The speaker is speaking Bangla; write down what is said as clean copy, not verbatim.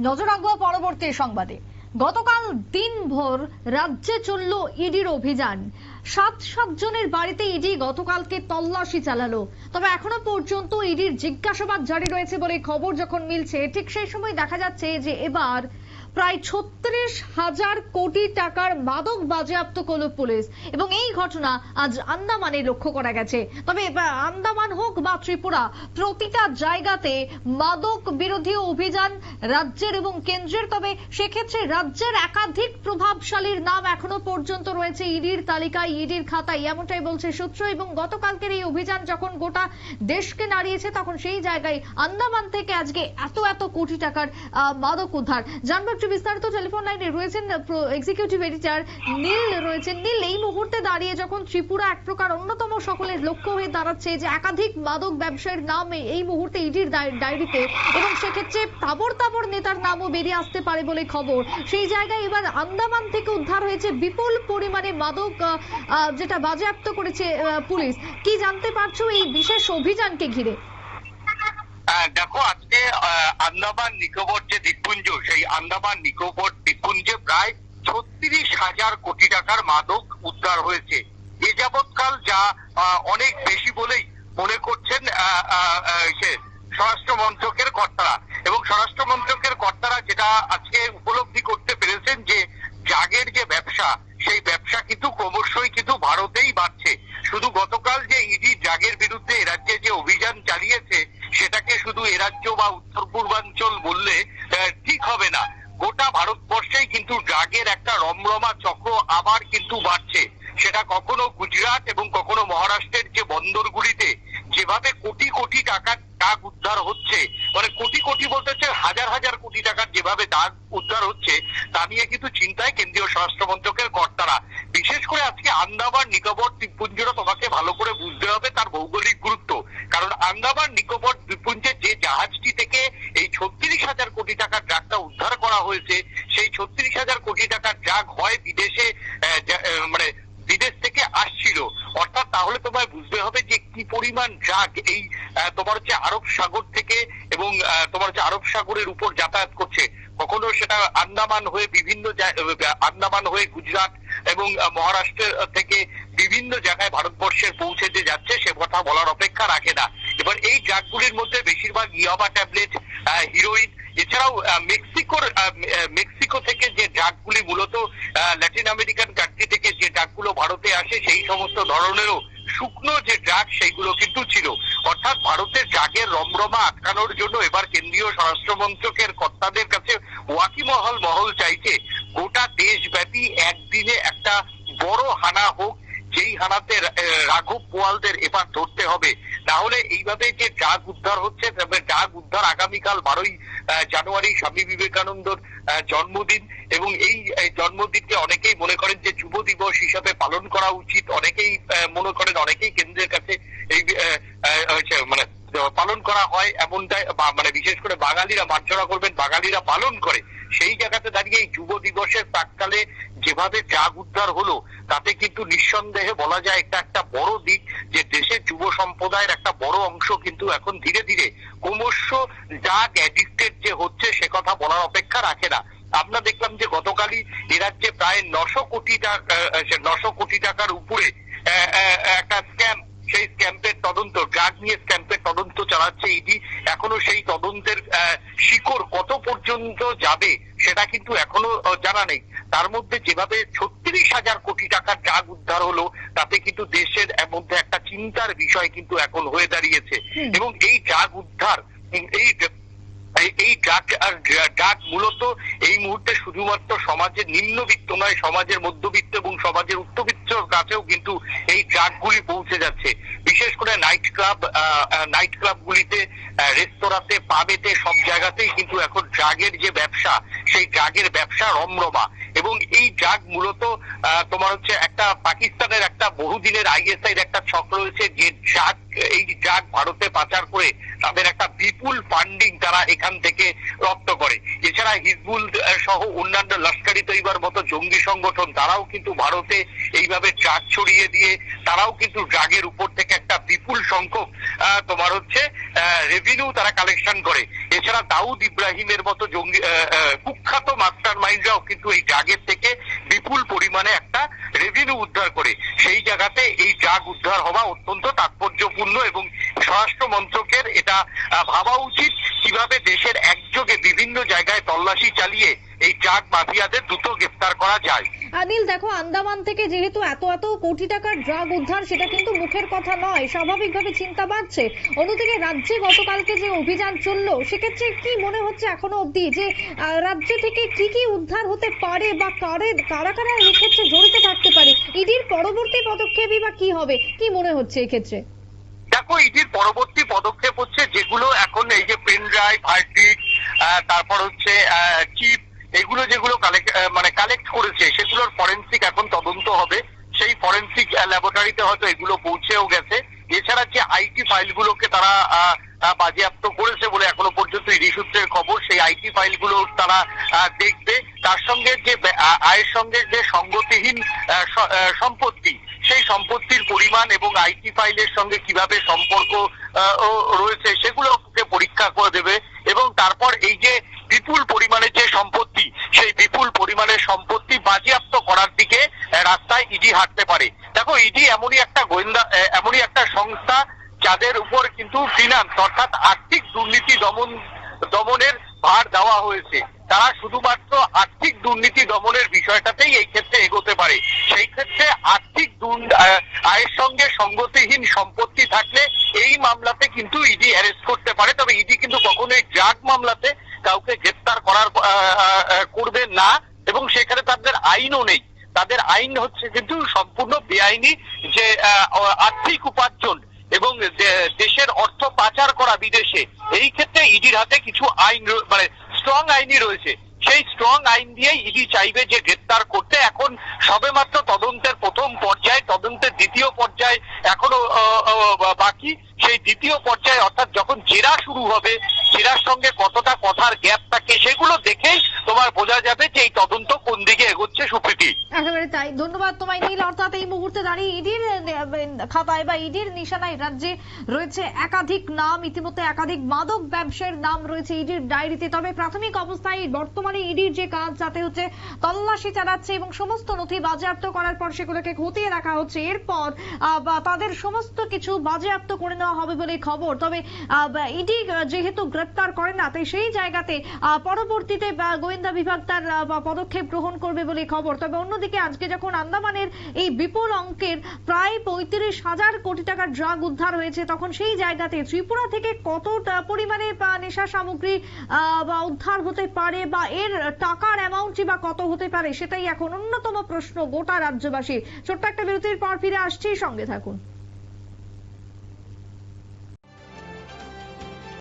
নজর রাখবো পরবর্তী সংবাদে। গতকাল দিনভর রাজ্যে চলল ইডির অভিযান। সাত জনের বাড়িতে ইডি গতকালকে তল্লাশি চালালো। তবে এখনো পর্যন্ত ইডির জিজ্ঞাসাবাদ জারি রয়েছে বলে খবর যখন মিলছে, ঠিক সেই সময় দেখা যাচ্ছে যে এবার প্রায় ৩৬,০০০ কোটি টাকার মাদক বাজেয়াপ্ত করল পুলিশ এবং এই ঘটনা আজ আন্দামানে লক্ষ্য করা গেছে। তবে আন্দামান হোক বা ত্রিপুরা, প্রতিটা জায়গাতে মাদক বিরোধী অভিযান রাজ্যের এবং কেন্দ্রের। তবে সেক্ষেত্রে রাজ্যের একাধিক প্রভাবশালীর নাম এখনো পর্যন্ত রয়েছে ইডির তালিকায়, ইডির খাতায়, এমনটাই বলছে সূত্র। এবং গতকালকের এই অভিযান যখন গোটা দেশকে নাড়িয়েছে, তখন সেই জায়গায় আন্দামান থেকে আজকে এত কোটি টাকার মাদক উদ্ধার। জানবো একটু বিস্তারিত। টেলিফোন লাইনে রয়েছেন এক্সিকিউটিভ এডিটর নীল রয়েছেন। নীল, এই মুহূর্তে দাঁড়িয়ে যখন ত্রিপুরা এক প্রকার অন্যতম সকলের লক্ষ্য হয়ে দাঁড়াচ্ছে যে একাধিক মাদক ব্যবসায়ীর নাম এই মুহূর্তে ইডির ডায়েরিতে, এবং সেক্ষেত্রে তাবড় নেতার নামও বেরিয়ে আসতে পারে বলে খবর, সেই জায়গায় এবার আন্দামান থেকে উদ্ধার হয়েছে বিপুল পরিমাণে মাদক, যেটা বাজেয়াপ্ত করেছে পুলিশ। কি জানতে পারছো এই বিশেষ অভিযানকে ঘিরে? দেখো, আজকে আন্দামান নিকোবর যে দ্বীপপুঞ্জ, সেই আন্দামান নিকোবর দ্বীপপুঞ্জে প্রায় ৩৬,০০০ কোটি টাকার মাদক উদ্ধার হয়েছে। এ যাবৎকাল যা অনেক বেশি বলেই মনে করছেন স্বরাষ্ট্র মন্ত্রকের কর্তারা, এবং স্বরাষ্ট্র মন্ত্রকের কর্তারা যেটা আজকে উপলব্ধি করতে পেরেছেন যে ড্রাগের যে ব্যবসা, সেই ব্যবসা কিন্তু ক্রমশই কিন্তু ভারতেই বাড়ছে। শুধু গতকাল যে ইডি ড্রাগের বিরুদ্ধে এ রাজ্যে যে অভিযান চালিয়েছে, সেটাকে শুধু এ রাজ্য বা উত্তর পূর্বাঞ্চল বললে ঠিক হবে না। গোটা ভারতবর্ষেই কিন্তু ড্রাগের একটা রমরমা চক্র আবার কিন্তু বাড়ছে। সেটা কখনো গুজরাট এবং কখনো মহারাষ্ট্রের যে বন্দরগুলিতে যেভাবে কোটি কোটি টাকার ড্রাগ উদ্ধার হচ্ছে, মানে কোটি বলতে হচ্ছে হাজার কোটি টাকার যেভাবে ড্রাগ উদ্ধার হচ্ছে, তা নিয়ে কিন্তু চিন্তায় কেন্দ্রীয় স্বরাষ্ট্র মন্ত্রকের কর্তারা। বিশেষ করে আজকে আন্দামান নিকোবর দ্বীপপুঞ্জটা তোমাকে ভালো করে বুঝতে হবে তার ভৌগোলিক গুরুত্ব। কারণ আন্দামান নিকোবর দ্বীপপুঞ্জে যে জাহাজটি থেকে এই ৩৬,০০০ কোটি টাকার ড্রাগটা উদ্ধার করা হয়েছে, সেই ৩৬,০০০ কোটি টাকার ড্রাগ হয় বিদেশে, মানে বিদেশ থেকে আসছিল। অর্থাৎ তাহলে তোমায় বুঝতে হবে যে কি পরিমাণ ড্রাগ এই তোমার হচ্ছে আরব সাগর থেকে এবং তোমার হচ্ছে আরব সাগরের উপর যাতায়াত করছে। কখনো সেটা আন্দামান হয়ে আন্দামান হয়ে গুজরাট এবং মহারাষ্ট্র থেকে বিভিন্ন জায়গায় ভারতবর্ষের পৌঁছে যে যাচ্ছে, সে কথা বলার অপেক্ষা রাখে না। এবার এই ড্রাগগুলির মধ্যে বেশিরভাগ ইয়াবা ট্যাবলেট, হিরোইন, এছাড়াও মেক্সিকো থেকে যে ড্রাগগুলি মূলত ল্যাটিন আমেরিকান কান্ট্রি থেকে যে ড্রাগগুলো ভারতে আসে, সেই সমস্ত ধরনেরও শুকনো যে ড্রাগ সেইগুলো কিন্তু ছিল। অর্থাৎ ভারতের ড্রাগের রমরমা আটকানোর জন্য এবার কেন্দ্রীয় স্বরাষ্ট্র মন্ত্রকের কর্তাদের কাছে মহল চাইছে গোটা দেশব্যাপী একদিনে একটা বড় হানা হোক, যেই হানাতে রাঘব বোয়ালদের এবার ধরতে হবে। তাহলে এইভাবে যে ড্রাগ উদ্ধার হচ্ছে, তবে ড্রাগ উদ্ধার আগামীকাল 12ই জানুয়ারি স্বামী বিবেকানন্দর জন্মদিন, এবং এই জন্মদিনকে অনেকেই মনে করেন যে যুব দিবস হিসাবে পালন করা উচিত। অনেকেই মনে করেন, অনেকেই কেন্দ্রের কাছে এই মানে পালন করা হয় এমনটাই, মানে বিশেষ করে বাঙালিরা মার্জনা করবেন, বাঙালিরা পালন করে। সেই জায়গাতে দাঁড়িয়ে এই যুব দিবসের প্রাককালে যেভাবে ড্রাগ উদ্ধার হলো, তাতে কিন্তু নিঃসন্দেহে বলা যায় এটা একটা বড় দিক যে দেশের যুব সম্প্রদায়ের একটা বড় অংশ কিন্তু এখন ধীরে ধীরে ক্রমশ ড্রাগ অ্যাডিক্টেড যে হচ্ছে, সে কথা বলার অপেক্ষা রাখে না। আমরা দেখলাম যে গতকালই এ রাজ্যে প্রায় 900 কোটি টাকার উপরে একটা স্ক্যাম, সেই স্ক্যাম্পের তদন্ত, ড্রাগ নিয়ে স্ক্যাম্পের তদন্ত চালাচ্ছে ইডি। এখনো সেই তদন্তের শিকড় কত পর্যন্ত যাবে সেটা কিন্তু এখনো জানা নেই। তার মধ্যে যেভাবে ৩৬,০০০ কোটি টাকার ড্রাগ উদ্ধার হলো, তাতে কিন্তু দেশের মধ্যে একটা চিন্তার বিষয় কিন্তু এখন হয়ে দাঁড়িয়েছে। এবং এই ড্রাগ উদ্ধার, এই ড্রাগ মূলত এই মুহূর্তে শুধুমাত্র সমাজের নিম্নবিত্ত নয়, সমাজের মধ্যবিত্ত এবং সমাজের উচ্চবিত্তর কাছেও কিন্তু এই ড্রাগগুলি পৌঁছে যাচ্ছে। বিশেষ করে নাইট ক্লাবগুলিতে, রেস্তোরাঁতে, পাবেতে, সব জায়গাতেই কিন্তু এখন ড্রাগের যে ব্যবসা, সেই ড্রাগের ব্যবসা রমরমা। এবং এই ড্রাগ মূলত তোমার হচ্ছে একটা পাকিস্তানের একটা বহুদিনের আইএসআই একটা চক্র রয়েছে, যে এই ড্রাগ ভারতে পাচার করে তাদের একটা বিপুল ফান্ডিং তারা এখান থেকে রপ্ত করে। এছাড়া হিজবুল সহ অন্যান্য লস্করি তৈবার মতো জঙ্গি সংগঠন তারাও কিন্তু ভারতে এইভাবে ড্রাগ ছড়িয়ে দিয়ে তারাও কিন্তু ড্রাগের উপর থেকে একটা বিপুল সংখ্যক তোমার হচ্ছে রেভিনিউ তারা কালেকশন করে। এছাড়া দাউদ ইব্রাহিমের মতো জঙ্গি কুখ্যাত মাস্টার মাইন্ডরাও কিন্তু এই ড্রাগের থেকে বিপুল পরিমাণে একটা রেভিনিউ উদ্ধার করে। সেই জায়গাতে এই ড্রাগ উদ্ধার হওয়া অত্যন্ত তাৎপর্যপূর্ণ এবং স্বরাষ্ট্র মন্ত্রকের এটা ভাবা উচিত কিভাবে দেশের একযোগে বিভিন্ন জায়গায় তল্লাশি চালিয়ে এই ড্রাগ মাফিয়াদের দ্রুত গ্রেফতার করা যায়। অনিল, দেখো, আন্দামান থেকে যেহেতু এত এত কোটি টাকার ড্রাগ উদ্ধার, সেটা কিন্তু মুখের কথা নয়, স্বাভাবিকভাবে চিন্তা বাড়ছে। অন্যদিকে রাজ্যে গতকালকে যে অভিযান চললো, সেক্ষেত্রে কি মনে হচ্ছে এখনো অবধি যে রাজ্য থেকে কি কি উদ্ধার হতে পারে বা কারা কারা এক্ষেত্রে জড়িত থাকতে পারে? ইডির পরবর্তী পদক্ষেপই বা কি হবে, কি মনে হচ্ছে এক্ষেত্রে? দেখো, ইডির পরবর্তী পদক্ষেপ হচ্ছে যেগুলো এখন এই যে পেন ড্রাইভ, হার্ড ডিস্ক, তারপর হচ্ছে চিপ, এগুলো যেগুলো কালেক্ট করেছে সেগুলোর ফরেন্সিক এখন তদন্ত হবে। সেই ফরেন্সিক ল্যাবরেটরিতে হয়তো এগুলো পৌঁছেও গেছে। এছাড়া যে আইটি ফাইলগুলোকে তারা বাজেয়াপ্ত করেছে বলে এখনো পর্যন্ত ইডি সূত্রের খবর, সেই আইটি ফাইলগুলো তারা দেখবে। তার সঙ্গে যে আয়ের সঙ্গে যে সঙ্গতিহীন সম্পত্তি, সেই সম্পত্তির পরিমাণ এবং আইটি ফাইলের সঙ্গে কিভাবে সম্পর্ক রয়েছে সেগুলোকে পরীক্ষা করে দেবে। এবং তারপর এই যে বিপুল পরিমাণে যে সম্পত্তি, সেই বিপুল পরিমাণের সম্পত্তি বাজেয়াপ্ত করার দিকে রাস্তায় ইডি হাঁটতে পারে। দেখো, ইডি এমনই একটা সংস্থা যাদের উপর কিন্তু ফিনান্স অর্থাৎ আর্থিক দুর্নীতি দমনের ভার দেওয়া হয়েছে। তারা শুধুমাত্র আর্থিক দুর্নীতি দমনের বিষয়টাতেই এই ক্ষেত্রে এগোতে পারে। সেই ক্ষেত্রে আর্থিক আয়ের সঙ্গে সঙ্গতিহীন সম্পত্তি থাকলে এই মামলাতে কিন্তু ইডি অ্যারেস্ট করতে পারে। তবে ইডি কিন্তু কখনোই ড্রাগ মামলাতে কাউকে গ্রেফতার করবে না, এবং সেখানে তাদের আইনও নেই। তাদের আইন হচ্ছে কিন্তু সম্পূর্ণ বেআইনি যে আর্থিক উপার্জন এবং দেশের অর্থ পাচার করা বিদেশে, এই ক্ষেত্রে ইডির হাতে কিছু আইন স্ট্রং আইনই রয়েছে। সেই স্ট্রং আইন দিয়েই ইডি চাইবে যে গ্রেফতার করতে। এখন সবেমাত্র তদন্তের প্রথম পর্যায়ে, তদন্তের দ্বিতীয় পর্যায়ে এখনো বাকি। সেই দ্বিতীয় পর্যায়ে অর্থাৎ যখন জেরা শুরু হবে, জেরার সঙ্গে কতটা কথার গ্যাপ থাকে সেগুলো দেখেই তোমার বোঝা যাবে যে এই তদন্ত কোন দিকে এগোচ্ছে। সুপ্রীতি, একেবারে তাই। ধন্যবাদ তোমায় নীল। অর্থাৎ এই মুহূর্তে দাঁড়িয়ে ইডির খাতায় বা ইডির নিশানায় রাজ্যে রয়েছে একাধিক নাম, ইতিমধ্যে একাধিক মাদক ব্যবসায়ীর নাম রয়েছে ইডির ডায়েরিতে। তবে প্রাথমিক অবস্থায় বর্তমানে ইডির যে কাজ, যাতে হচ্ছে তল্লাশি চালাচ্ছে এবং সমস্ত নথি বাজেয়াপ্ত করার পর সেগুলোকে খতিয়ে রাখা হচ্ছে, এরপর তাদের সমস্ত কিছু বাজেয়াপ্ত করে নেওয়া হবে বলে খবর। তবে ইডি যেহেতু গ্রেপ্তার করে না, তাই সেই জায়গাতে পরবর্তীতে গোয়েন্দা বিভাগ তার পদক্ষেপ গ্রহণ করবে বলে খবর। তবে অন্যদিকে আজকে যখন আন্দামানের এই বিপুল অঙ্কের প্রায় 35,000 কোটি টাকার ড্রাগ উদ্ধার হয়েছে, তখন সেই জায়গাতে ত্রিপুরা থেকে কত পরিমাণে নেশা সামগ্রী উদ্ধার হতে পারে বা এর টাকার অ্যামাউন্টই বা কত হতে পারে, সেটাই এখন অন্যতম প্রশ্ন গোটা রাজ্যবাসী। ছোট্ট একটা বিরতির পর ফিরে আসছি, সঙ্গে থাকুন।